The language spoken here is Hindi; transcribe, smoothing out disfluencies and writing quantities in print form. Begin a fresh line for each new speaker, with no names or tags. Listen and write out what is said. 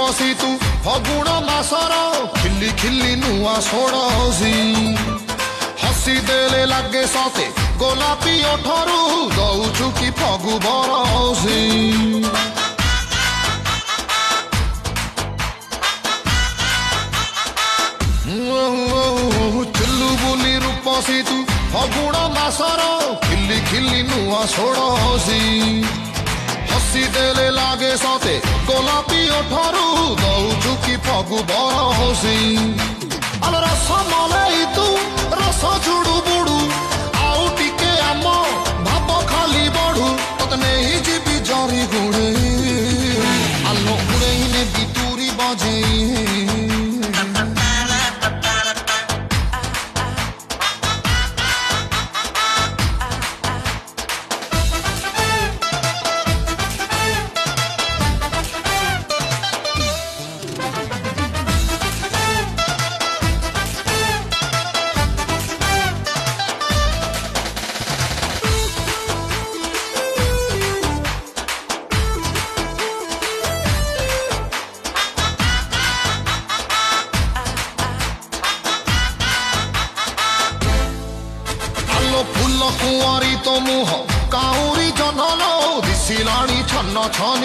रूपसी तू फगुण मासर खिली खिली नुआ सोड़सी हसी देले लागे सते गोलापी ओठरू दौचु कि फगु बरसी चुल्लू बुली रूपसी तू फगुण मासर खिली खिली नुआ सोड़सी हसी देले लागे सते गोलापी ओठरू दौचु कि फगु बरसी अल रस मलाई तू रस जुड़ू बुड़ू आउ टिके आम भाव खाली बढ़ू तत नहीं जीवी जरी गुड़े आलो उड़े ने बितूरी बजे फूल कुआरी तो मुह काउरी जनलो दिसिलाणी छन्न छन